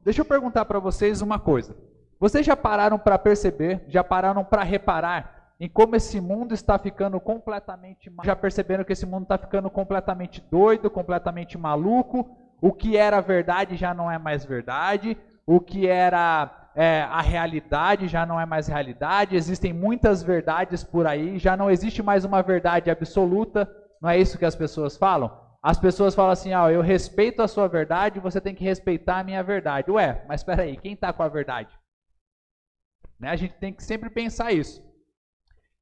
deixa eu perguntar para vocês uma coisa. Vocês já pararam para perceber, já pararam para reparar em como esse mundo está ficando completamente... Já perceberam que esse mundo está ficando completamente doido, completamente maluco? O que era verdade já não é mais verdade. O que era a realidade já não é mais realidade. Existem muitas verdades por aí. Já não existe mais uma verdade absoluta. Não é isso que as pessoas falam? As pessoas falam assim, eu respeito a sua verdade, você tem que respeitar a minha verdade. Ué, mas espera aí, quem está com a verdade? Né? A gente tem que sempre pensar isso.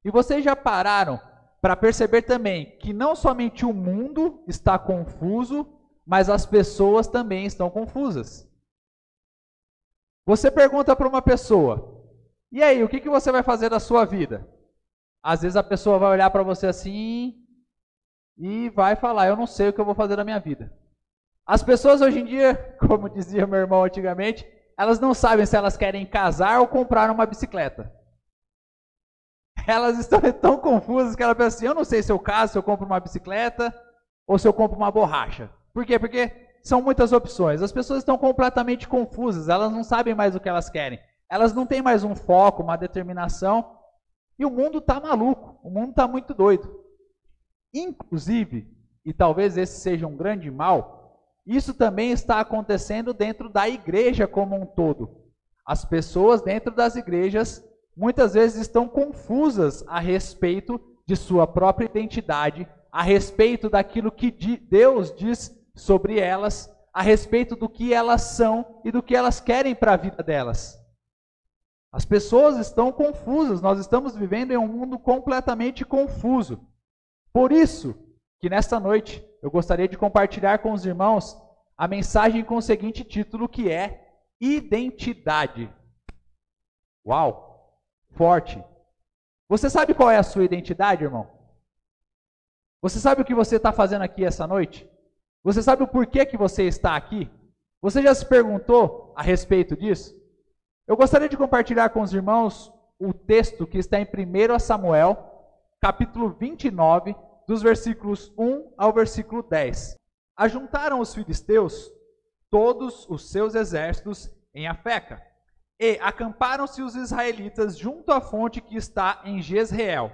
E vocês já pararam para perceber também que não somente o mundo está confuso, mas as pessoas também estão confusas. Você pergunta para uma pessoa, e aí, o que você vai fazer da sua vida? Às vezes a pessoa vai olhar para você assim e vai falar, eu não sei o que eu vou fazer da minha vida. As pessoas hoje em dia, como dizia meu irmão antigamente, elas não sabem se elas querem casar ou comprar uma bicicleta. Elas estão tão confusas que elas pensam assim, eu não sei se eu caso, se eu compro uma bicicleta ou se eu compro uma borracha. Por quê? Porque são muitas opções. As pessoas estão completamente confusas, elas não sabem mais o que elas querem. Elas não têm mais um foco, uma determinação. E o mundo está maluco, o mundo está muito doido. Inclusive, e talvez esse seja um grande mal, isso também está acontecendo dentro da igreja como um todo. As pessoas dentro das igrejas muitas vezes estão confusas a respeito de sua própria identidade, a respeito daquilo que Deus diz sobre elas, a respeito do que elas são e do que elas querem para a vida delas. As pessoas estão confusas, nós estamos vivendo em um mundo completamente confuso. Por isso que nesta noite eu gostaria de compartilhar com os irmãos a mensagem com o seguinte título, que é identidade. Uau, forte. Você sabe qual é a sua identidade, irmão? Você sabe o que você está fazendo aqui essa noite? Você sabe o porquê que você está aqui? Você já se perguntou a respeito disso? Eu gostaria de compartilhar com os irmãos o texto que está em 1 Samuel, capítulo 29, dos versículos 1 ao versículo 10. Ajuntaram os filisteus todos os seus exércitos em Afeca, e acamparam-se os israelitas junto à fonte que está em Jezreel.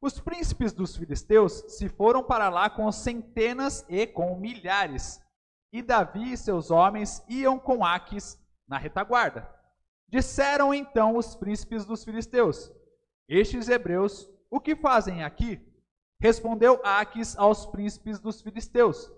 Os príncipes dos filisteus se foram para lá com centenas e com milhares, e Davi e seus homens iam com Aquis na retaguarda. Disseram então os príncipes dos filisteus: estes hebreus, o que fazem aqui? Respondeu Aquis aos príncipes dos filisteus: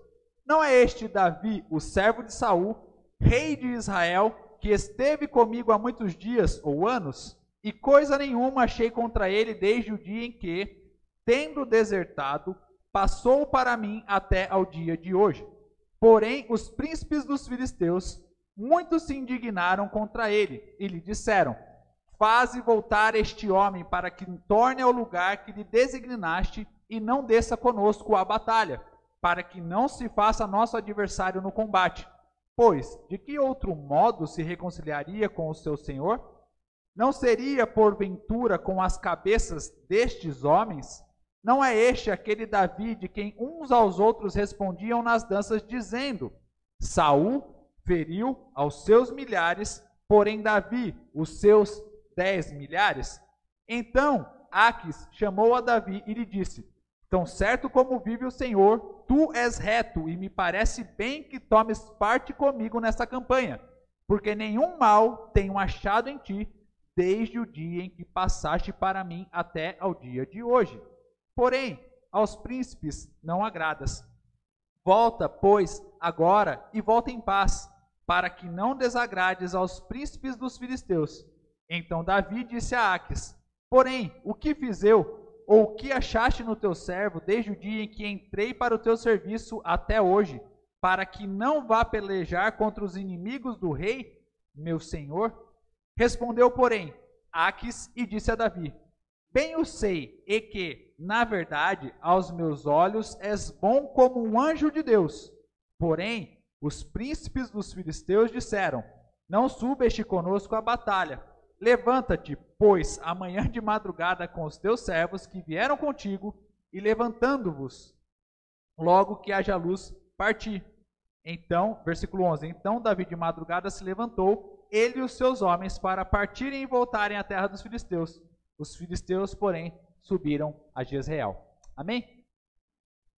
não é este Davi, o servo de Saul, rei de Israel, que esteve comigo há muitos dias ou anos, e coisa nenhuma achei contra ele desde o dia em que, tendo desertado, passou para mim até ao dia de hoje. Porém, os príncipes dos filisteus muito se indignaram contra ele, e lhe disseram: faze voltar este homem para que torne ao lugar que lhe designaste, e não desça conosco à batalha, para que não se faça nosso adversário no combate. Pois, de que outro modo se reconciliaria com o seu senhor? Não seria, porventura, com as cabeças destes homens? Não é este aquele Davi de quem uns aos outros respondiam nas danças, dizendo: Saul feriu aos seus milhares, porém Davi os seus 10 milhares? Então Aquis chamou a Davi e lhe disse: tão certo como vive o Senhor, tu és reto, e me parece bem que tomes parte comigo nessa campanha, porque nenhum mal tenho achado em ti, desde o dia em que passaste para mim até ao dia de hoje. Porém, aos príncipes não agradas. Volta, pois, agora, e volta em paz, para que não desagrades aos príncipes dos filisteus. Então Davi disse a Aquis: porém, o que fiz eu? Ou o que achaste no teu servo desde o dia em que entrei para o teu serviço até hoje, para que não vá pelejar contra os inimigos do rei, meu senhor? Respondeu, porém, Aquis e disse a Davi: bem o sei, e que, na verdade, aos meus olhos és bom como um anjo de Deus. Porém, os príncipes dos filisteus disseram: não suba este conosco à batalha. Levanta-te, pois, amanhã de madrugada com os teus servos que vieram contigo, e levantando-vos, logo que haja luz, parti. Então, versículo 11, então Davi de madrugada se levantou, ele e os seus homens, para partirem e voltarem à terra dos filisteus. Os filisteus, porém, subiram a Jezreel. Amém?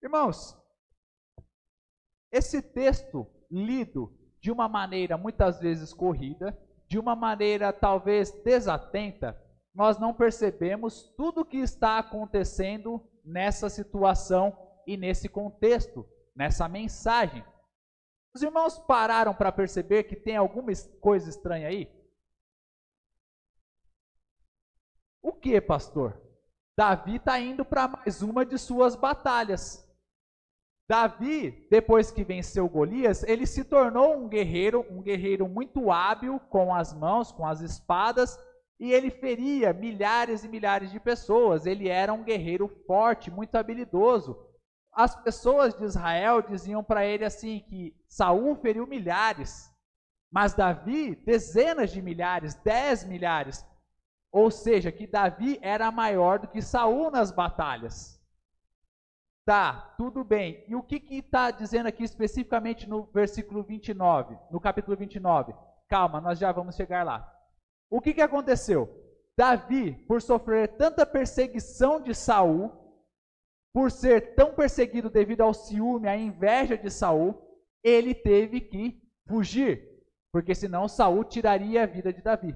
Irmãos, esse texto lido de uma maneira muitas vezes corrida, de uma maneira talvez desatenta, nós não percebemos tudo o que está acontecendo nessa situação e nesse contexto, nessa mensagem. Os irmãos pararam para perceber que tem alguma coisa estranha aí? O que, pastor? Davi está indo para mais uma de suas batalhas. Davi, depois que venceu Golias, ele se tornou um guerreiro muito hábil com as mãos, com as espadas, e ele feria milhares e milhares de pessoas. Ele era um guerreiro forte, muito habilidoso. As pessoas de Israel diziam para ele assim que Saul feriu milhares, mas Davi dezenas de milhares, 10 milhares. Ou seja, que Davi era maior do que Saul nas batalhas. Tá, tudo bem. E o que está dizendo aqui especificamente no versículo 29, no capítulo 29? Calma, nós já vamos chegar lá. O que aconteceu? Davi, por sofrer tanta perseguição de Saul, por ser tão perseguido devido ao ciúme, à inveja de Saul, ele teve que fugir, porque senão Saul tiraria a vida de Davi.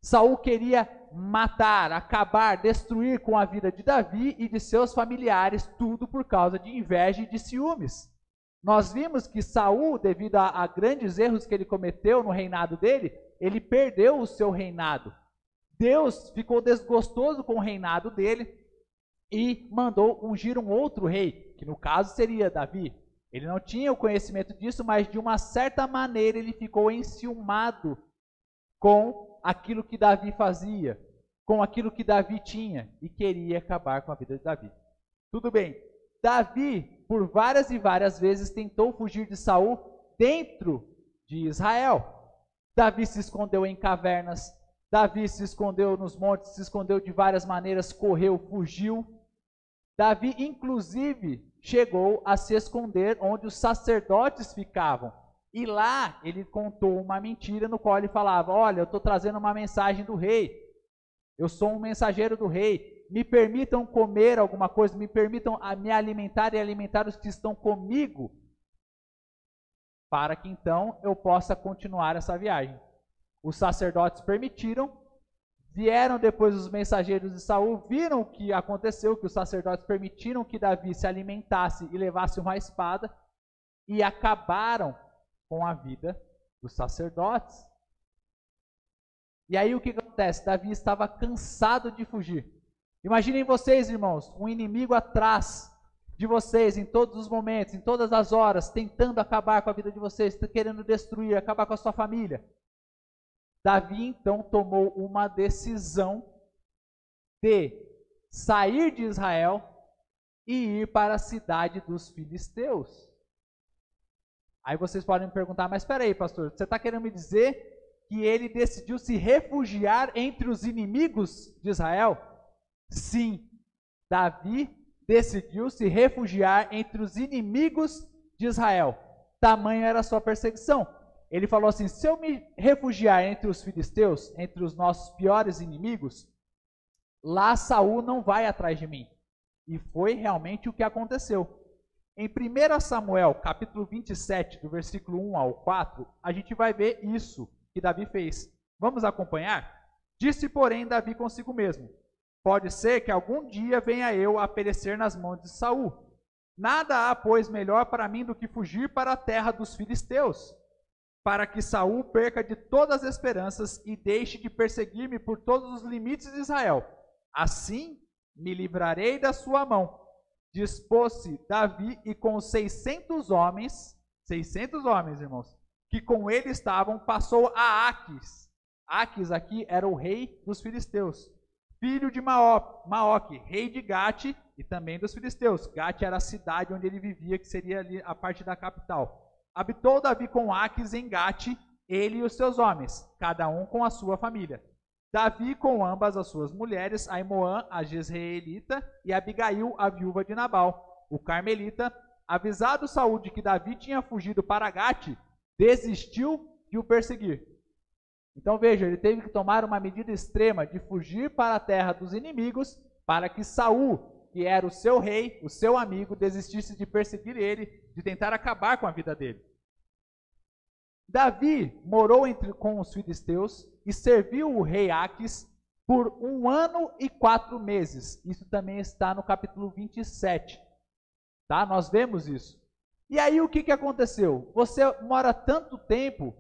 Saul queria matar, acabar, destruir com a vida de Davi e de seus familiares, tudo por causa de inveja e de ciúmes. Nós vimos que Saul, devido a grandes erros que ele cometeu no reinado dele, ele perdeu o seu reinado. Deus ficou desgostoso com o reinado dele e mandou ungir um outro rei, que no caso seria Davi. Ele não tinha o conhecimento disso, mas de uma certa maneira ele ficou enciumado com aquilo que Davi fazia, com aquilo que Davi tinha, e queria acabar com a vida de Davi. Tudo bem, Davi, por várias e várias vezes, tentou fugir de Saul dentro de Israel. Davi se escondeu em cavernas, Davi se escondeu nos montes, se escondeu de várias maneiras, correu, fugiu. Davi, inclusive, chegou a se esconder onde os sacerdotes ficavam. E lá ele contou uma mentira no qual ele falava: olha, eu estou trazendo uma mensagem do rei. Eu sou um mensageiro do rei. Me permitam comer alguma coisa, me permitam me alimentar e alimentar os que estão comigo, para que então eu possa continuar essa viagem. Os sacerdotes permitiram. Vieram depois os mensageiros de Saul, viram o que aconteceu, que os sacerdotes permitiram que Davi se alimentasse e levasse uma espada, e acabaram com a vida dos sacerdotes. E aí o que acontece? Davi estava cansado de fugir. Imaginem vocês, irmãos, um inimigo atrás de vocês em todos os momentos, em todas as horas, tentando acabar com a vida de vocês, querendo destruir, acabar com a sua família. Davi então tomou uma decisão de sair de Israel e ir para a cidade dos filisteus. Aí vocês podem me perguntar, mas espera aí, pastor, você está querendo me dizer que ele decidiu se refugiar entre os inimigos de Israel? Sim, Davi decidiu se refugiar entre os inimigos de Israel. Tamanha era a sua perseguição. Ele falou assim: se eu me refugiar entre os filisteus, entre os nossos piores inimigos, lá Saul não vai atrás de mim. E foi realmente o que aconteceu. Em 1 Samuel, capítulo 27, do versículo 1 ao 4, a gente vai ver isso que Davi fez. Vamos acompanhar? Disse, porém, Davi consigo mesmo: pode ser que algum dia venha eu a perecer nas mãos de Saul. Nada há, pois, melhor para mim do que fugir para a terra dos filisteus, para que Saul perca de todas as esperanças e deixe de perseguir-me por todos os limites de Israel. Assim me livrarei da sua mão. Dispôs-se Davi e com 600 homens, irmãos, que com ele estavam, passou a Aquis. Aquis aqui era o rei dos filisteus, filho de Maoque, rei de Gate e também dos filisteus. Gate era a cidade onde ele vivia, que seria ali a parte da capital. Habitou Davi com Aquis em Gate, ele e os seus homens, cada um com a sua família. Davi com ambas as suas mulheres, Ainoã, a Jezreelita, e Abigail, a viúva de Nabal, o Carmelita, avisado Saul de que Davi tinha fugido para Gate, desistiu de o perseguir. Então veja, ele teve que tomar uma medida extrema de fugir para a terra dos inimigos, para que Saul, que era o seu rei, o seu amigo, desistisse de perseguir ele, de tentar acabar com a vida dele. Davi morou com os filisteus e serviu o rei Aques por 1 ano e 4 meses. Isso também está no capítulo 27. Tá? Nós vemos isso. E aí o que aconteceu? Você mora tanto tempo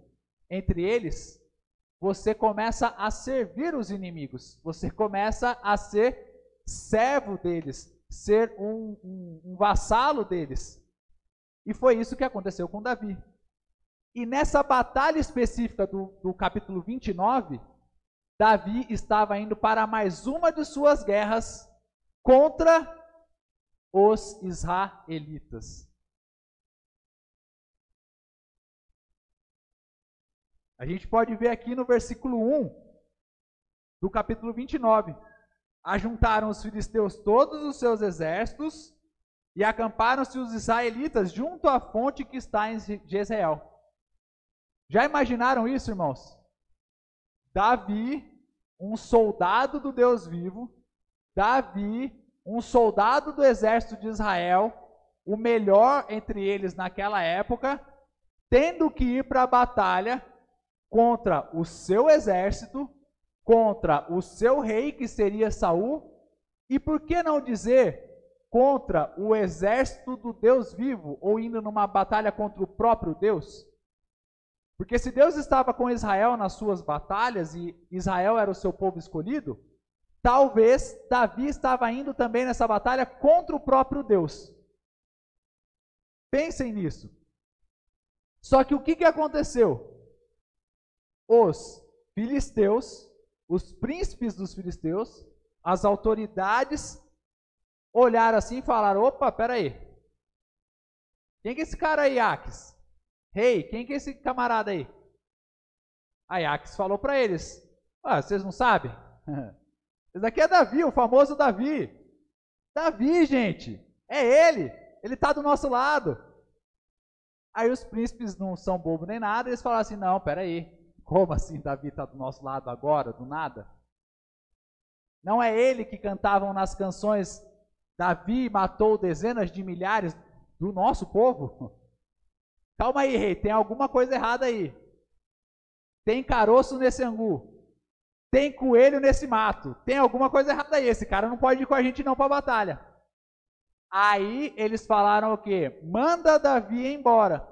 entre eles, você começa a servir os inimigos. Você começa a ser servo deles, ser um vassalo deles. E foi isso que aconteceu com Davi. E nessa batalha específica do capítulo 29, Davi estava indo para mais uma de suas guerras contra os israelitas. A gente pode ver aqui no versículo 1 do capítulo 29. Ajuntaram os filisteus todos os seus exércitos e acamparam-se os israelitas junto à fonte que está em Jezreel. Já imaginaram isso, irmãos? Davi, um soldado do Deus vivo, Davi, um soldado do exército de Israel, o melhor entre eles naquela época, tendo que ir para a batalha contra o seu exército, contra o seu rei, que seria Saul, e por que não dizer contra o exército do Deus vivo, ou indo numa batalha contra o próprio Deus? Porque se Deus estava com Israel nas suas batalhas, e Israel era o seu povo escolhido, talvez Davi estava indo também nessa batalha contra o próprio Deus. Pensem nisso. Só que o que aconteceu? Os filisteus, os príncipes dos filisteus, as autoridades, olharam assim e falaram: opa, peraí. Quem que é esse cara aí, Aques? Rei, quem que é esse camarada aí? Aí Aques falou para eles: vocês não sabem? Esse daqui é Davi, o famoso Davi. Davi, gente, é ele. Ele está do nosso lado. Aí os príncipes não são bobos nem nada, eles falaram assim: não, peraí. Como assim Davi está do nosso lado agora, do nada? Não é ele que cantavam nas canções: Davi matou dezenas de milhares do nosso povo? Calma aí, rei, tem alguma coisa errada aí. Tem caroço nesse angu. Tem coelho nesse mato. Tem alguma coisa errada aí. Esse cara não pode ir com a gente não para a batalha. Aí eles falaram o quê? Manda Davi embora.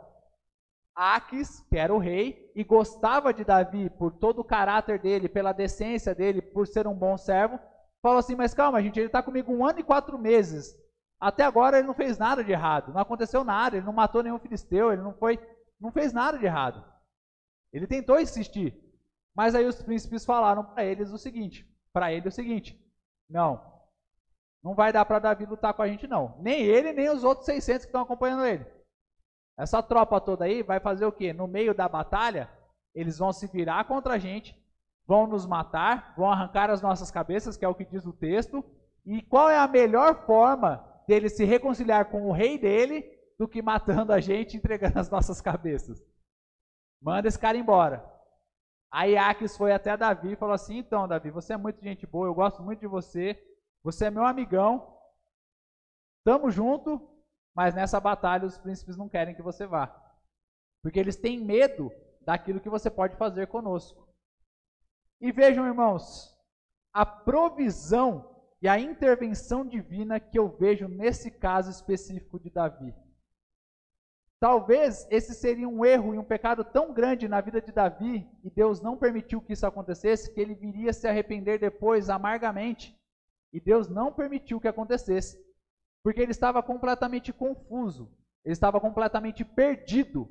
Aques, que era o rei, e gostava de Davi por todo o caráter dele, pela decência dele, por ser um bom servo, falou assim: mas calma, gente, ele está comigo 1 ano e 4 meses. Até agora ele não fez nada de errado, não aconteceu nada, ele não matou nenhum filisteu, ele não fez nada de errado. Ele tentou insistir, mas aí os príncipes falaram para ele o seguinte: não vai dar para Davi lutar com a gente não, nem ele, nem os outros 600 que estão acompanhando ele. Essa tropa toda aí vai fazer o quê? No meio da batalha, eles vão se virar contra a gente, vão nos matar, vão arrancar as nossas cabeças, que é o que diz o texto. E qual é a melhor forma dele se reconciliar com o rei dele do que matando a gente e entregando as nossas cabeças? Manda esse cara embora. Aí Aques foi até Davi e falou assim: então, Davi, você é muito gente boa, eu gosto muito de você, você é meu amigão, tamo junto, mas nessa batalha os príncipes não querem que você vá, porque eles têm medo daquilo que você pode fazer conosco. E vejam, irmãos, a provisão e a intervenção divina que eu vejo nesse caso específico de Davi. Talvez esse seria um erro e um pecado tão grande na vida de Davi, e Deus não permitiu que isso acontecesse, que ele viria se arrepender depois amargamente. E Deus não permitiu que acontecesse, porque ele estava completamente confuso, ele estava completamente perdido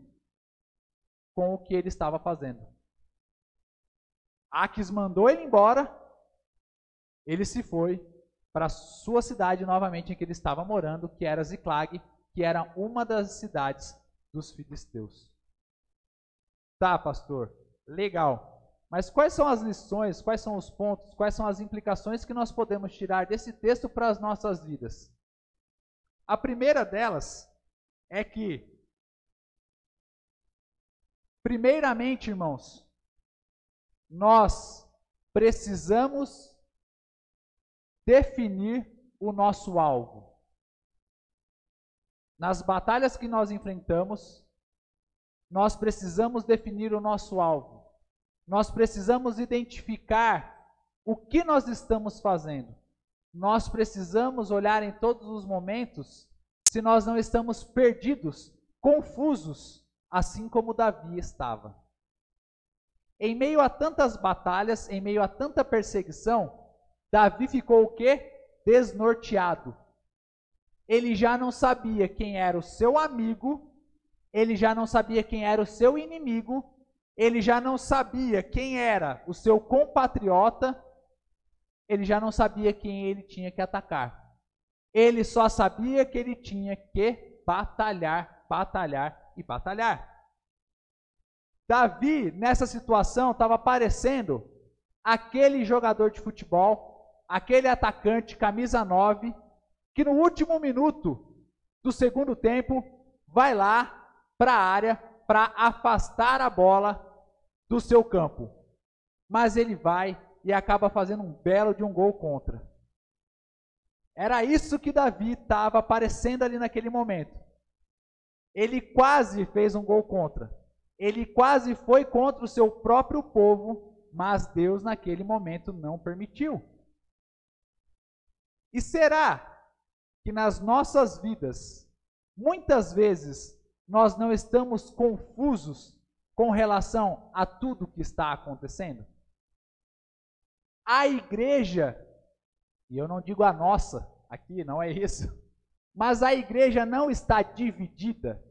com o que ele estava fazendo. Aques mandou ele embora, ele se foi para a sua cidade novamente em que ele estava morando, que era Ziclag, que era uma das cidades dos filisteus. Tá, pastor, legal. Mas quais são as lições, quais são os pontos, quais são as implicações que nós podemos tirar desse texto para as nossas vidas? A primeira delas é que, primeiramente, irmãos, nós precisamos definir o nosso alvo. Nas batalhas que nós enfrentamos, nós precisamos definir o nosso alvo. Nós precisamos identificar o que nós estamos fazendo. Nós precisamos olhar em todos os momentos se nós não estamos perdidos, confusos, assim como Davi estava. Em meio a tantas batalhas, em meio a tanta perseguição, Davi ficou o quê? Desnorteado. Ele já não sabia quem era o seu amigo, ele já não sabia quem era o seu inimigo, ele já não sabia quem era o seu compatriota, ele já não sabia quem ele tinha que atacar. Ele só sabia que ele tinha que batalhar, batalhar e batalhar. Davi, nessa situação, estava parecendo aquele jogador de futebol, aquele atacante camisa 9, que no último minuto do segundo tempo vai lá para a área para afastar a bola do seu campo. Mas ele vai e acaba fazendo um belo de um gol contra. Era isso que Davi estava aparecendo ali naquele momento. Ele quase fez um gol contra. Ele quase foi contra o seu próprio povo, mas Deus naquele momento não permitiu. E será que nas nossas vidas, muitas vezes, nós não estamos confusos com relação a tudo que está acontecendo? A igreja, e eu não digo a nossa, aqui não é isso, mas a igreja não está dividida.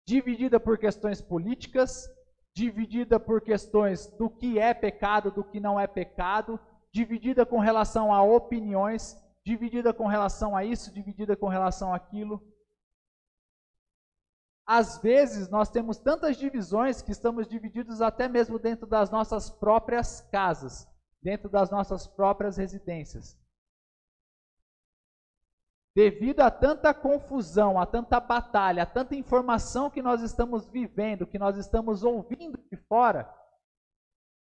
Dividida por questões políticas, dividida por questões do que é pecado, do que não é pecado, dividida com relação a opiniões, dividida com relação a isso, dividida com relação àquilo. Às vezes nós temos tantas divisões que estamos divididos até mesmo dentro das nossas próprias casas, dentro das nossas próprias residências. Devido a tanta confusão, a tanta batalha, a tanta informação que nós estamos vivendo, que nós estamos ouvindo de fora,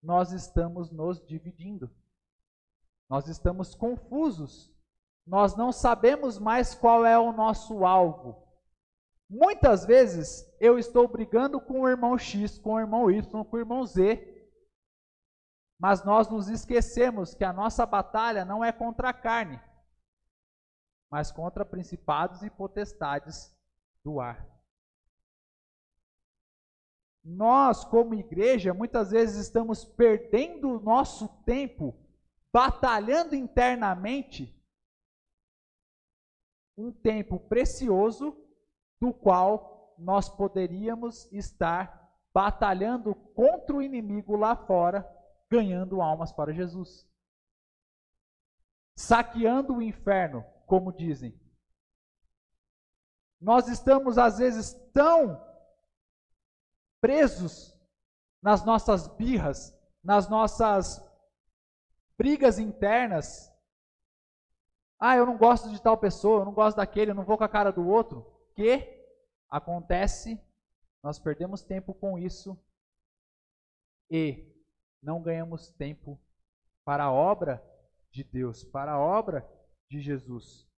nós estamos nos dividindo. Nós estamos confusos. Nós não sabemos mais qual é o nosso alvo. Muitas vezes eu estou brigando com o irmão X, com o irmão Y, com o irmão Z, mas nós nos esquecemos que a nossa batalha não é contra a carne, mas contra principados e potestades do ar. Nós, como igreja, muitas vezes estamos perdendo o nosso tempo batalhando internamente um tempo precioso do qual nós poderíamos estar batalhando contra o inimigo lá fora, ganhando almas para Jesus. Saqueando o inferno, como dizem. Nós estamos, às vezes, tão presos nas nossas birras, nas nossas brigas internas. Ah, eu não gosto de tal pessoa, eu não gosto daquele, eu não vou com a cara do outro. Que acontece, nós perdemos tempo com isso e não ganhamos tempo para a obra de Deus, para a obra de Jesus.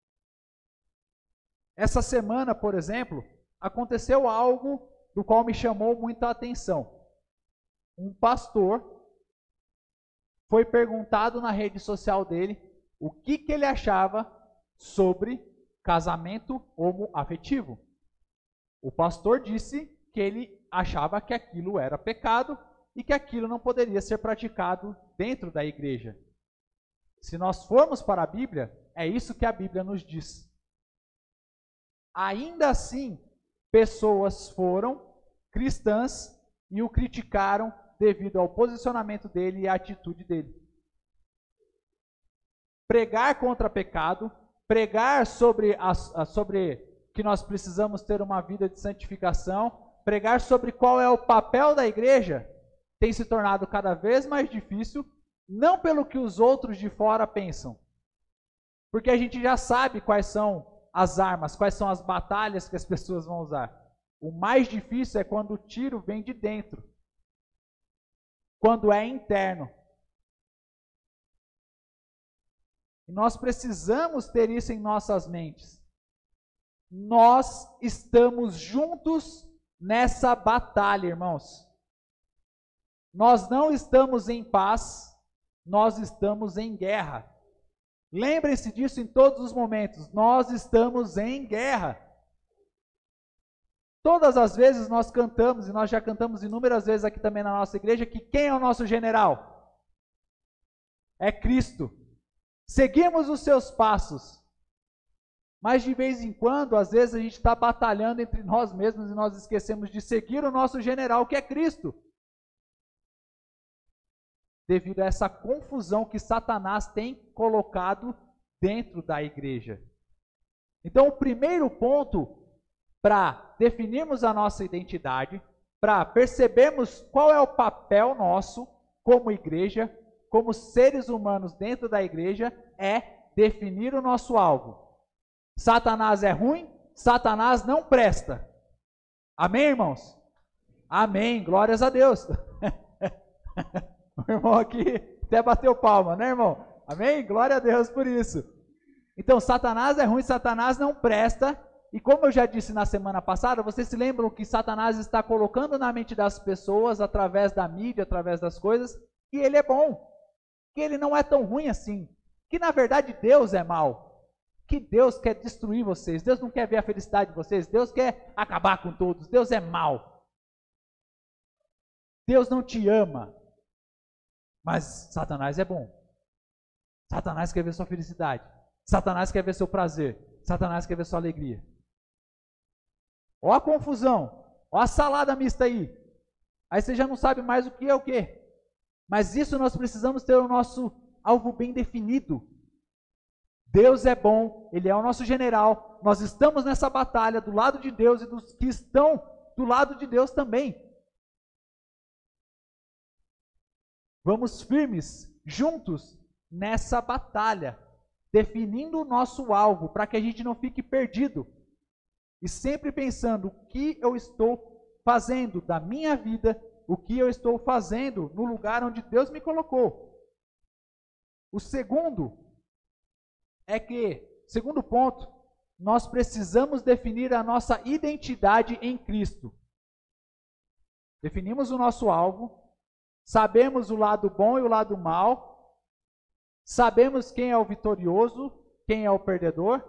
Essa semana, por exemplo, aconteceu algo do qual me chamou muita atenção. Um pastor foi perguntado na rede social dele o que ele achava sobre casamento homoafetivo. O pastor disse que ele achava que aquilo era pecado e que aquilo não poderia ser praticado dentro da igreja. Se nós formos para a Bíblia, é isso que a Bíblia nos diz. Ainda assim, pessoas foram cristãs e o criticaram devido ao posicionamento dele e à atitude dele. Pregar contra pecado, pregar sobre que nós precisamos ter uma vida de santificação, pregar sobre qual é o papel da igreja, tem se tornado cada vez mais difícil, não pelo que os outros de fora pensam, porque a gente já sabe quais são as armas, quais são as batalhas que as pessoas vão usar. O mais difícil é quando o tiro vem de dentro, quando é interno. E nós precisamos ter isso em nossas mentes. Nós estamos juntos nessa batalha, irmãos. Nós não estamos em paz, nós estamos em guerra. Lembrem-se disso em todos os momentos. Nós estamos em guerra. Todas as vezes nós cantamos, e nós já cantamos inúmeras vezes aqui também na nossa igreja, que quem é o nosso general? É Cristo. Seguimos os seus passos. Mas de vez em quando, às vezes a gente está batalhando entre nós mesmos e nós esquecemos de seguir o nosso general, que é Cristo. Devido a essa confusão que Satanás tem colocado dentro da igreja. Então, o primeiro ponto para definirmos a nossa identidade, para percebermos qual é o papel nosso como igreja, como seres humanos dentro da igreja, é definir o nosso alvo. Satanás é ruim, Satanás não presta. Amém, irmãos? Amém, glórias a Deus. O irmão aqui até bateu palma, né, irmão? Amém? Glória a Deus por isso. Então, Satanás é ruim, Satanás não presta. E como eu já disse na semana passada, vocês se lembram que Satanás está colocando na mente das pessoas, através da mídia, através das coisas, que ele é bom, que ele não é tão ruim assim, que na verdade Deus é mau, que Deus quer destruir vocês, Deus não quer ver a felicidade de vocês, Deus quer acabar com todos, Deus é mau. Deus não te ama. Mas Satanás é bom. Satanás quer ver sua felicidade. Satanás quer ver seu prazer. Satanás quer ver sua alegria. Ó a confusão. Ó a salada mista aí. Aí você já não sabe mais o que é o que. Mas isso nós precisamos ter o nosso alvo bem definido. Deus é bom. Ele é o nosso general. Nós estamos nessa batalha do lado de Deus e dos que estão do lado de Deus também. Vamos firmes, juntos, nessa batalha, definindo o nosso alvo, para que a gente não fique perdido. E sempre pensando o que eu estou fazendo da minha vida, o que eu estou fazendo no lugar onde Deus me colocou. O segundo segundo ponto, nós precisamos definir a nossa identidade em Cristo. Definimos o nosso alvo. Sabemos o lado bom e o lado mal. Sabemos quem é o vitorioso, quem é o perdedor.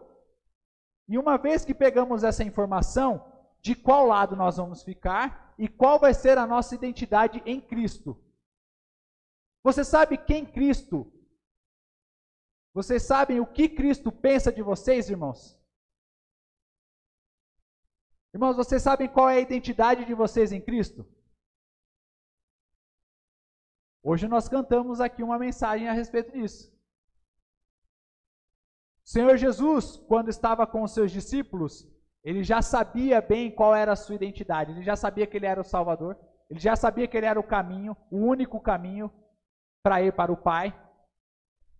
E uma vez que pegamos essa informação, de qual lado nós vamos ficar e qual vai ser a nossa identidade em Cristo. Você sabe quem Cristo? Vocês sabem o que Cristo pensa de vocês, irmãos? Irmãos, vocês sabem qual é a identidade de vocês em Cristo? Hoje nós cantamos aqui uma mensagem a respeito disso. O Senhor Jesus, quando estava com os seus discípulos, ele já sabia bem qual era a sua identidade. Ele já sabia que ele era o Salvador. Ele já sabia que ele era o caminho, o único caminho para ir para o Pai.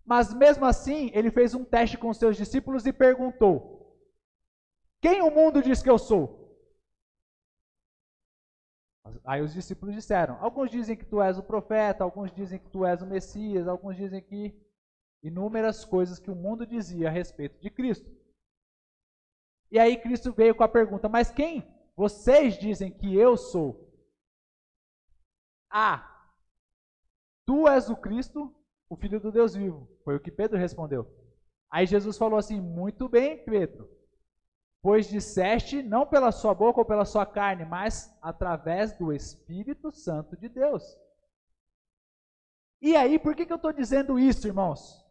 Mas mesmo assim, ele fez um teste com os seus discípulos e perguntou: quem o mundo diz que eu sou? Aí os discípulos disseram: alguns dizem que tu és o profeta, alguns dizem que tu és o Messias, alguns dizem que inúmeras coisas que o mundo dizia a respeito de Cristo. E aí Cristo veio com a pergunta: mas quem vocês dizem que eu sou? Ah, tu és o Cristo, o Filho do Deus vivo. Foi o que Pedro respondeu. Aí Jesus falou assim: muito bem, Pedro. Pois disseste, não pela sua boca ou pela sua carne, mas através do Espírito Santo de Deus. E aí, por que eu estou dizendo isso, irmãos?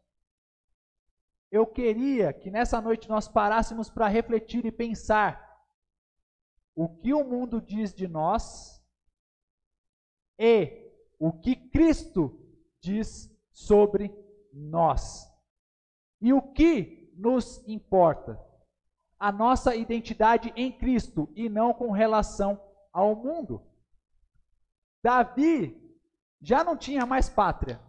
Eu queria que nessa noite nós parássemos para refletir e pensar o que o mundo diz de nós e o que Cristo diz sobre nós. E o que nos importa? A nossa identidade em Cristo e não com relação ao mundo. Davi já não tinha mais pátria.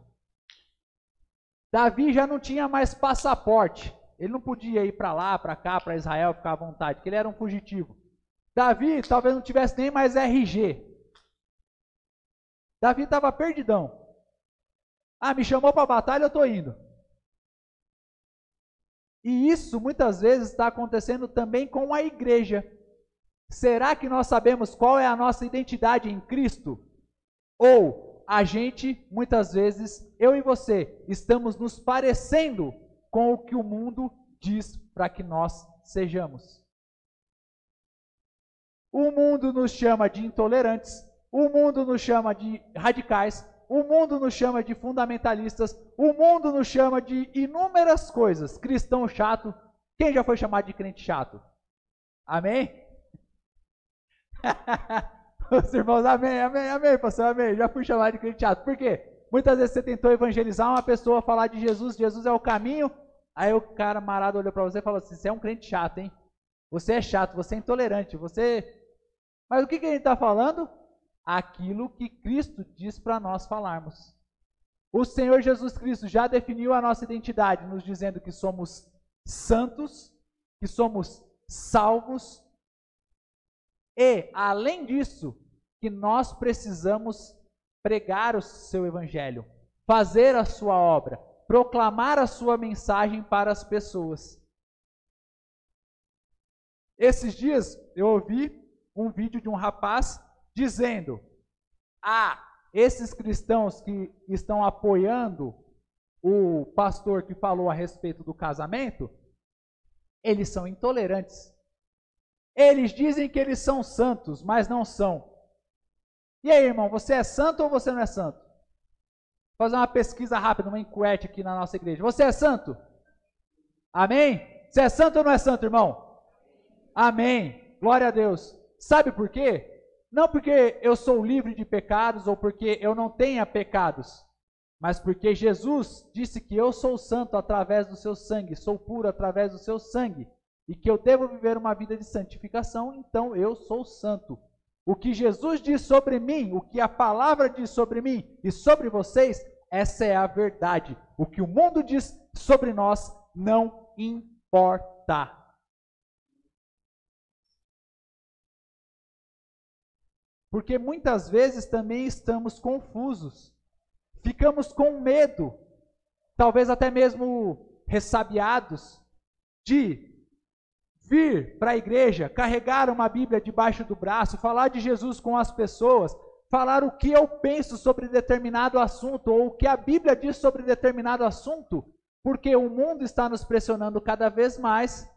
Davi já não tinha mais passaporte. Ele não podia ir para lá, para cá, para Israel, ficar à vontade, porque ele era um fugitivo. Davi talvez não tivesse nem mais RG. Davi estava perdidão. Ah, me chamou para a batalha, eu estou indo. E isso muitas vezes está acontecendo também com a igreja. Será que nós sabemos qual é a nossa identidade em Cristo? Ou a gente, muitas vezes, eu e você, estamos nos parecendo com o que o mundo diz para que nós sejamos? O mundo nos chama de intolerantes, o mundo nos chama de radicais, o mundo nos chama de fundamentalistas, o mundo nos chama de inúmeras coisas. Cristão chato. Quem já foi chamado de crente chato? Amém? Os irmãos, amém, amém, amém, pastor, amém. Já fui chamado de crente chato. Por quê? Muitas vezes você tentou evangelizar uma pessoa, falar de Jesus, Jesus é o caminho. Aí o cara marado olhou para você e falou assim: você é um crente chato, hein? Você é chato, você é intolerante, você... Mas o que a gente está falando? Aquilo que Cristo diz para nós falarmos. O Senhor Jesus Cristo já definiu a nossa identidade, nos dizendo que somos santos, que somos salvos, e, além disso, que nós precisamos pregar o seu evangelho, fazer a sua obra, proclamar a sua mensagem para as pessoas. Esses dias eu ouvi um vídeo de um rapaz dizendo: esses cristãos que estão apoiando o pastor que falou a respeito do casamento, eles são intolerantes. Eles dizem que eles são santos, mas não são. E aí, irmão, você é santo ou você não é santo? Vou fazer uma pesquisa rápida, uma enquete aqui na nossa igreja. Você é santo? Amém? Você é santo ou não é santo, irmão? Amém. Glória a Deus. Sabe por quê? Não porque eu sou livre de pecados ou porque eu não tenha pecados, mas porque Jesus disse que eu sou santo através do seu sangue, sou puro através do seu sangue, e que eu devo viver uma vida de santificação, então eu sou santo. O que Jesus diz sobre mim, o que a palavra diz sobre mim e sobre vocês, essa é a verdade. O que o mundo diz sobre nós não importa. Porque muitas vezes também estamos confusos, ficamos com medo, talvez até mesmo ressabiados, de vir para a igreja, carregar uma Bíblia debaixo do braço, falar de Jesus com as pessoas, falar o que eu penso sobre determinado assunto, ou o que a Bíblia diz sobre determinado assunto, porque o mundo está nos pressionando cada vez mais,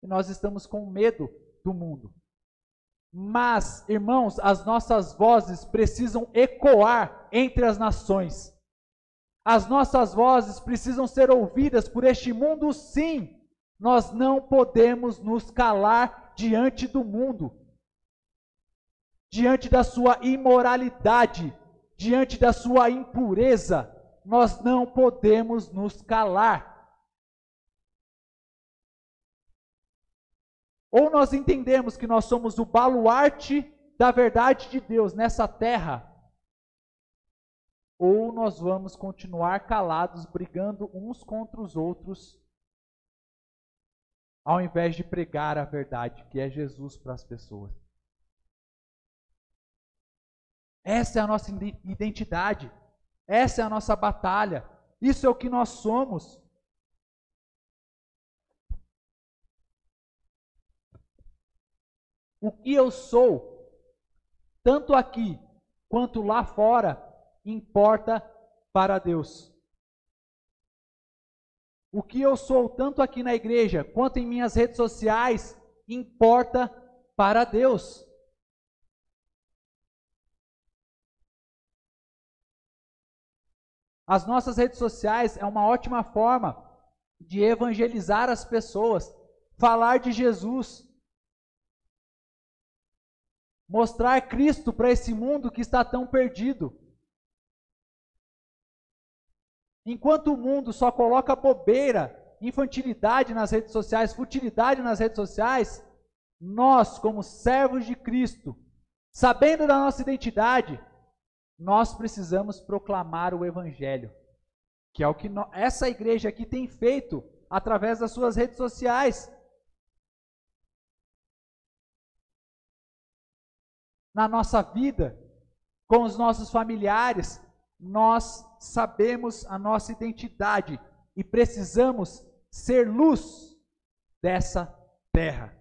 e nós estamos com medo do mundo. Mas, irmãos, as nossas vozes precisam ecoar entre as nações. As nossas vozes precisam ser ouvidas por este mundo, sim. Nós não podemos nos calar diante do mundo, diante da sua imoralidade, diante da sua impureza. Nós não podemos nos calar. Ou nós entendemos que nós somos o baluarte da verdade de Deus nessa terra, ou nós vamos continuar calados, brigando uns contra os outros, ao invés de pregar a verdade, que é Jesus para as pessoas. Essa é a nossa identidade, essa é a nossa batalha, isso é o que nós somos. O que eu sou, tanto aqui quanto lá fora, importa para Deus. O que eu sou, tanto aqui na igreja, quanto em minhas redes sociais, importa para Deus. As nossas redes sociais é uma ótima forma de evangelizar as pessoas, falar de Jesus, mostrar Cristo para esse mundo que está tão perdido. Enquanto o mundo só coloca bobeira, infantilidade nas redes sociais, futilidade nas redes sociais, nós, como servos de Cristo, sabendo da nossa identidade, nós precisamos proclamar o Evangelho, que é o que essa igreja aqui tem feito através das suas redes sociais. Na nossa vida, com os nossos familiares, nós sabemos a nossa identidade e precisamos ser luz dessa terra.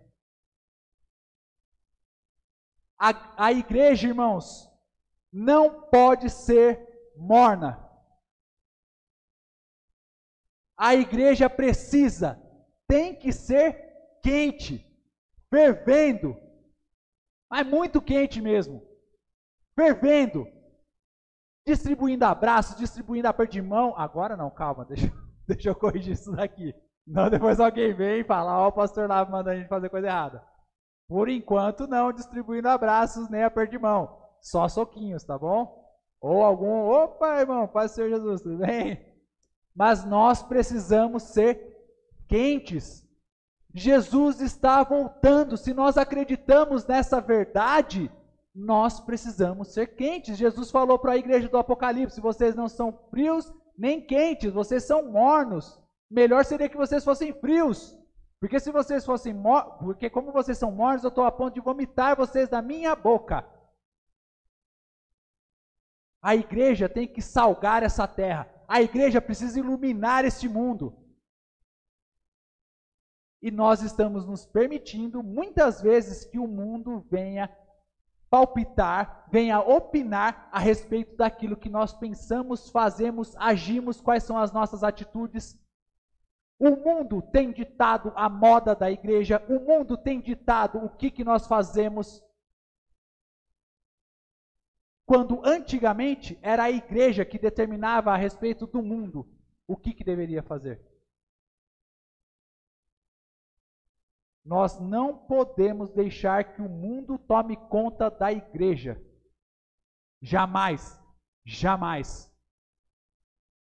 A igreja, irmãos, não pode ser morna. A igreja tem que ser quente, fervendo, mas muito quente mesmo, fervendo, distribuindo abraços, distribuindo aperto de mão. Agora não, calma, deixa eu corrigir isso daqui. Não, depois alguém vem e fala, ó, o pastor lá manda a gente fazer coisa errada. Por enquanto não distribuindo abraços nem aperto de mão, só soquinhos, tá bom? Ou algum, opa irmão, Paz do Senhor Jesus, tudo bem? Mas nós precisamos ser quentes. Jesus está voltando. Se nós acreditamos nessa verdade, nós precisamos ser quentes. Jesus falou para a igreja do Apocalipse: vocês não são frios nem quentes, vocês são mornos. Melhor seria que vocês fossem frios. Porque se vocês fossem mornos, porque como vocês são mornos, eu estou a ponto de vomitar vocês da minha boca. A igreja tem que salgar essa terra. A igreja precisa iluminar este mundo. E nós estamos nos permitindo, muitas vezes, que o mundo venha palpitar, venha opinar a respeito daquilo que nós pensamos, fazemos, agimos, quais são as nossas atitudes. O mundo tem ditado a moda da igreja, o mundo tem ditado o que nós fazemos. Quando antigamente era a igreja que determinava a respeito do mundo o que deveria fazer. Nós não podemos deixar que o mundo tome conta da igreja. Jamais, jamais.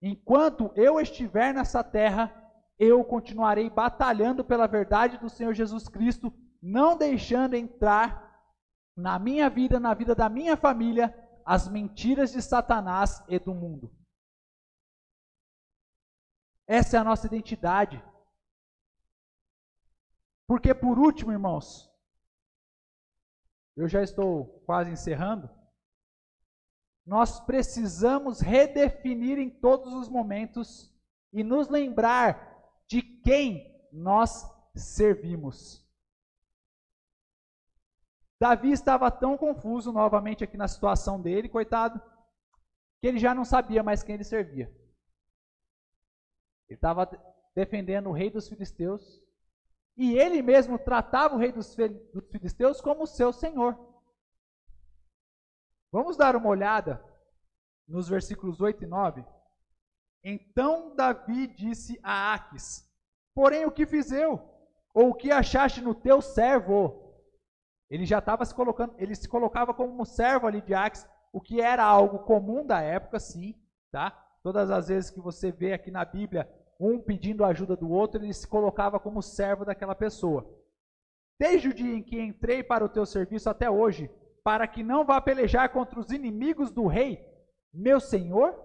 Enquanto eu estiver nessa terra, eu continuarei batalhando pela verdade do Senhor Jesus Cristo, não deixando entrar na minha vida, na vida da minha família, as mentiras de Satanás e do mundo. Essa é a nossa identidade. Porque por último, irmãos, eu já estou quase encerrando, nós precisamos redefinir em todos os momentos e nos lembrar de quem nós servimos. Davi estava tão confuso novamente aqui na situação dele, coitado, que ele já não sabia mais quem ele servia. Ele estava defendendo o rei dos filisteus, e ele mesmo tratava o rei dos filisteus como seu senhor. Vamos dar uma olhada nos versículos 8 e 9. Então Davi disse a Aquis: porém o que fiz eu? Ou o que achaste no teu servo? Ele já estava se colocando, ele se colocava como servo ali de Aquis, o que era algo comum da época, sim, tá? Todas as vezes que você vê aqui na Bíblia um pedindo a ajuda do outro, ele se colocava como servo daquela pessoa. Desde o dia em que entrei para o teu serviço até hoje, para que não vá pelejar contra os inimigos do rei, meu senhor?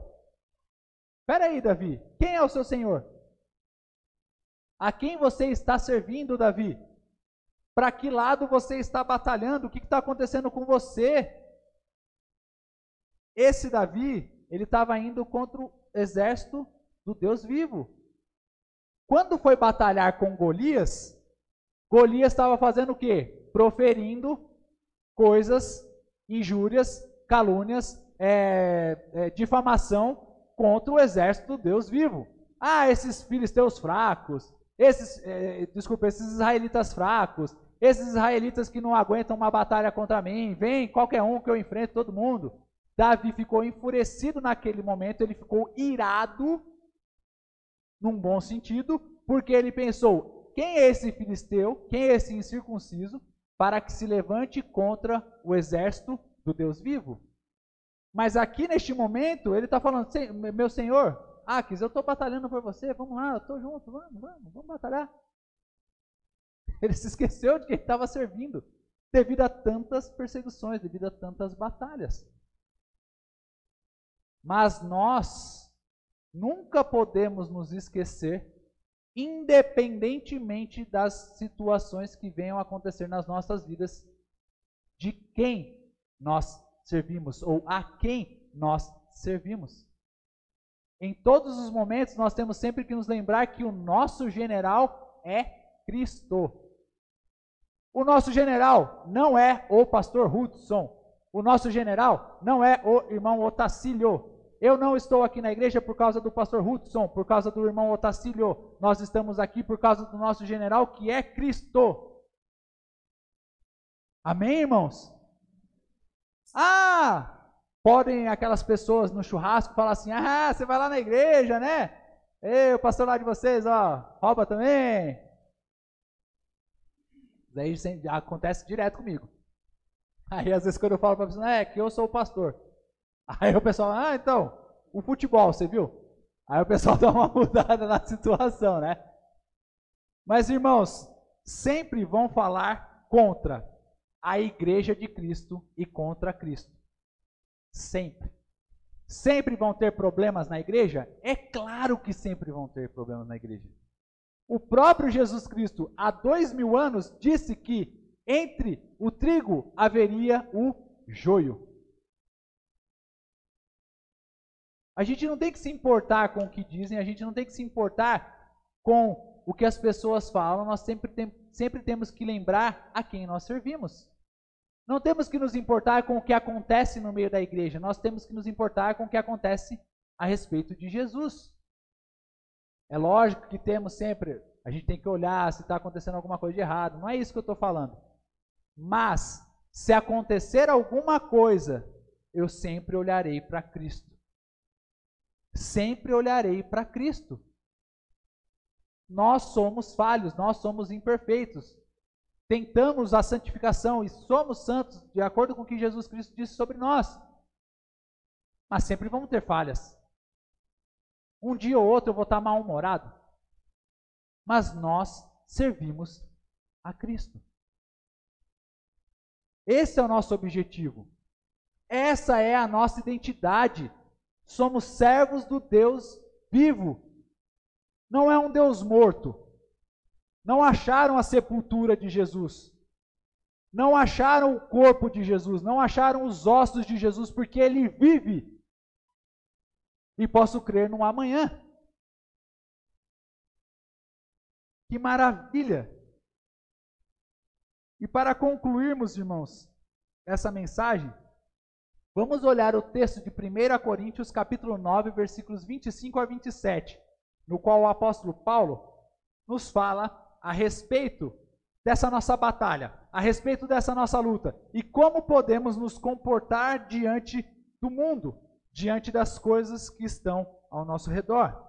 Espera aí, Davi, quem é o seu senhor? A quem você está servindo, Davi? Para que lado você está batalhando? O que está acontecendo com você? Esse Davi, ele estava indo contra o exército do Deus vivo. Quando foi batalhar com Golias, Golias estava fazendo o quê? Proferindo coisas, injúrias, calúnias, difamação contra o exército do Deus vivo. Ah, esses filisteus fracos, esses israelitas fracos, esses israelitas que não aguentam uma batalha contra mim, vem qualquer um que eu enfrento todo mundo. Davi ficou enfurecido naquele momento, ele ficou irado, num bom sentido, porque ele pensou: quem é esse filisteu, quem é esse incircunciso, para que se levante contra o exército do Deus vivo? Mas aqui neste momento, ele está falando: meu senhor, Aquis, eu estou batalhando por você, vamos lá, eu estou junto, vamos batalhar. Ele se esqueceu de que ele estava servindo, devido a tantas perseguições, devido a tantas batalhas. Mas nós nunca podemos nos esquecer independentemente das situações que venham a acontecer nas nossas vidas, de quem nós servimos ou a quem nós servimos. Em todos os momentos nós temos sempre que nos lembrar que o nosso general é Cristo. O nosso general não é o pastor Hudson. O nosso general não é o irmão Otacílio. Eu não estou aqui na igreja por causa do pastor Hudson, por causa do irmão Otacílio. Nós estamos aqui por causa do nosso general, que é Cristo. Amém, irmãos? Podem aquelas pessoas no churrasco falar assim, você vai lá na igreja, né? Ei, o pastor lá de vocês, rouba também. Isso aí acontece direto comigo. Aí às vezes quando eu falo para a pessoa, é que eu sou o pastor. Aí o pessoal, então, o futebol, você viu? Aí o pessoal dá uma mudada na situação, né? Mas irmãos, sempre vão falar contra a igreja de Cristo e contra Cristo. Sempre. Sempre vão ter problemas na igreja? É claro que sempre vão ter problemas na igreja. O próprio Jesus Cristo, há 2000 anos, disse que entre o trigo haveria o joio. A gente não tem que se importar com o que dizem, a gente não tem que se importar com o que as pessoas falam, nós sempre temos que lembrar a quem nós servimos. Não temos que nos importar com o que acontece no meio da igreja, nós temos que nos importar com o que acontece a respeito de Jesus. É lógico que temos sempre, a gente tem que olhar se está acontecendo alguma coisa de errado, não é isso que eu estou falando. Mas, se acontecer alguma coisa, eu sempre olharei para Cristo. Sempre olharei para Cristo. Nós somos falhos, nós somos imperfeitos. Tentamos a santificação e somos santos de acordo com o que Jesus Cristo disse sobre nós. Mas sempre vamos ter falhas. Um dia ou outro eu vou estar mal-humorado. Mas nós servimos a Cristo. Esse é o nosso objetivo. Essa é a nossa identidade. Somos servos do Deus vivo. Não é um Deus morto. Não acharam a sepultura de Jesus. Não acharam o corpo de Jesus. Não acharam os ossos de Jesus, porque Ele vive. E posso crer no amanhã. Que maravilha! E para concluirmos, irmãos, essa mensagem, vamos olhar o texto de 1 Coríntios, capítulo 9, versículos 25 a 27, no qual o apóstolo Paulo nos fala a respeito dessa nossa batalha, a respeito dessa nossa luta, e como podemos nos comportar diante do mundo, diante das coisas que estão ao nosso redor.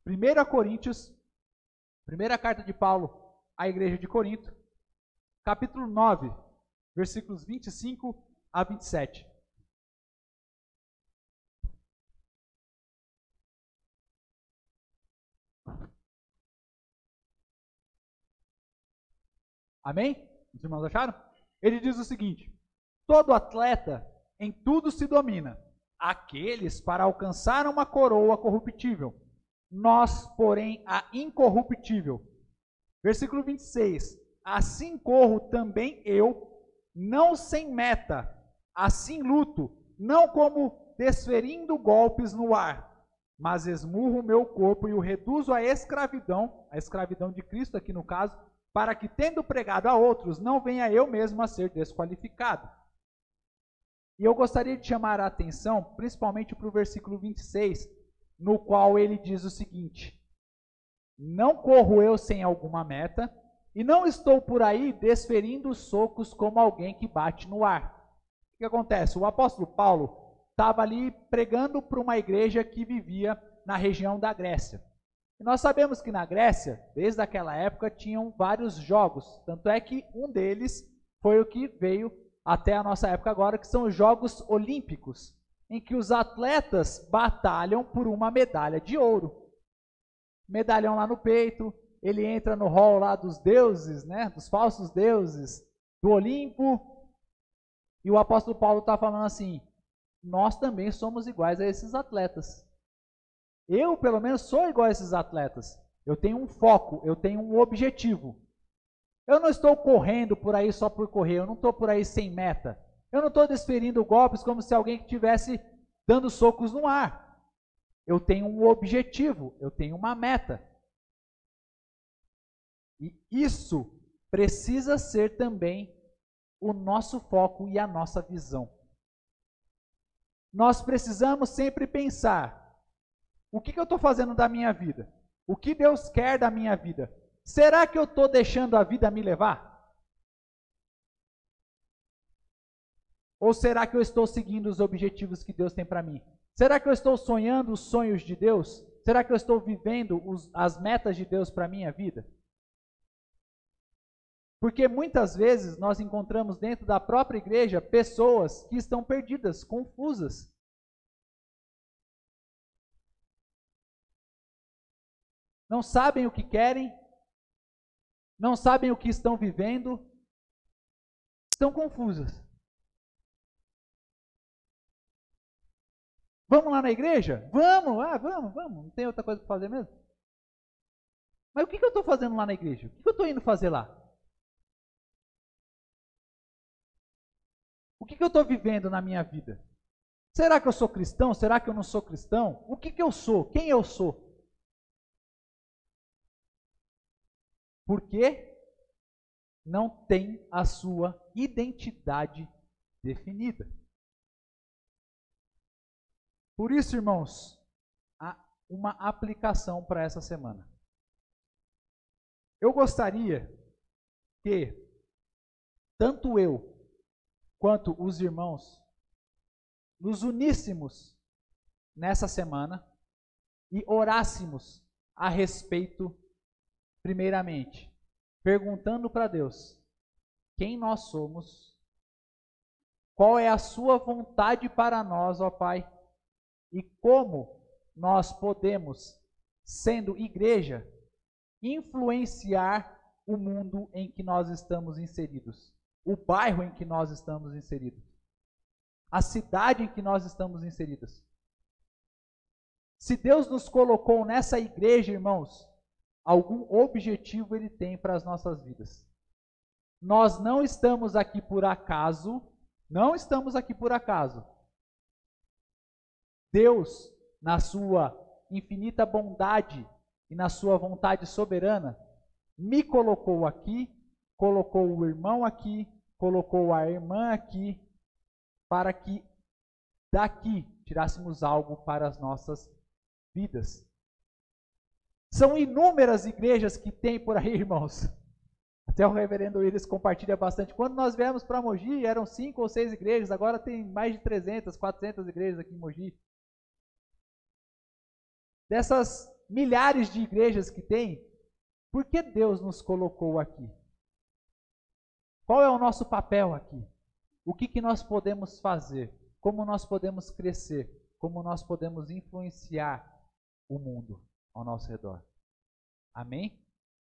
1 Coríntios, primeira carta de Paulo à igreja de Corinto, capítulo 9, versículos 25 a 27. Amém? Os irmãos acharam? Ele diz o seguinte: todo atleta em tudo se domina, aqueles para alcançar uma coroa corruptível, nós, porém, a incorruptível. Versículo 26. Assim corro também eu, não sem meta, assim luto, não como desferindo golpes no ar, mas esmurro o meu corpo e o reduzo à escravidão, a escravidão de Cristo aqui no caso, para que, tendo pregado a outros, não venha eu mesmo a ser desqualificado. E eu gostaria de chamar a atenção, principalmente para o versículo 26, no qual ele diz o seguinte: não corro eu sem alguma meta, e não estou por aí desferindo socos como alguém que bate no ar. O que acontece? O apóstolo Paulo estava ali pregando para uma igreja que vivia na região da Grécia. E nós sabemos que na Grécia, desde aquela época, tinham vários jogos. Tanto é que um deles foi o que veio até a nossa época agora, que são os Jogos Olímpicos, em que os atletas batalham por uma medalha de ouro. Medalhão lá no peito, ele entra no hall lá dos deuses, né, dos falsos deuses, do Olimpo, e o apóstolo Paulo está falando assim: nós também somos iguais a esses atletas. Eu, pelo menos, sou igual a esses atletas. Eu tenho um foco, eu tenho um objetivo. Eu não estou correndo por aí só por correr, eu não estou por aí sem meta. Eu não estou desferindo golpes como se alguém estivesse dando socos no ar. Eu tenho um objetivo, eu tenho uma meta. E isso precisa ser também o nosso foco e a nossa visão. Nós precisamos sempre pensar: o que eu estou fazendo da minha vida? O que Deus quer da minha vida? Será que eu estou deixando a vida me levar? Ou será que eu estou seguindo os objetivos que Deus tem para mim? Será que eu estou sonhando os sonhos de Deus? Será que eu estou vivendo as metas de Deus para a minha vida? Porque muitas vezes nós encontramos dentro da própria igreja pessoas que estão perdidas, confusas. Não sabem o que querem, não sabem o que estão vivendo, estão confusas. Vamos lá na igreja? Vamos, vamos. Não tem outra coisa para fazer mesmo? Mas o que eu estou fazendo lá na igreja? O que eu estou indo fazer lá? O que eu estou vivendo na minha vida? Será que eu sou cristão? Será que eu não sou cristão? O que eu sou? Quem eu sou? Porque não tem a sua identidade definida. Por isso, irmãos, há uma aplicação para essa semana. Eu gostaria que tanto eu quanto os irmãos nos uníssemos nessa semana e orássemos a respeito, primeiramente, perguntando para Deus quem nós somos, qual é a sua vontade para nós, ó Pai, e como nós podemos, sendo igreja, influenciar o mundo em que nós estamos inseridos, o bairro em que nós estamos inseridos, a cidade em que nós estamos inseridos. Se Deus nos colocou nessa igreja, irmãos, algum objetivo Ele tem para as nossas vidas. Nós não estamos aqui por acaso, não estamos aqui por acaso. Deus, na sua infinita bondade e na sua vontade soberana, me colocou aqui, colocou o irmão aqui, colocou a irmã aqui, para que daqui tirássemos algo para as nossas vidas. São inúmeras igrejas que tem por aí, irmãos. Até o reverendo Willis compartilha bastante. Quando nós viemos para Mogi, eram 5 ou 6 igrejas, agora tem mais de 300, 400 igrejas aqui em Mogi. Dessas milhares de igrejas que tem, por que Deus nos colocou aqui? Qual é o nosso papel aqui? O que nós podemos fazer? Como nós podemos crescer? Como nós podemos influenciar o mundo ao nosso redor? Amém?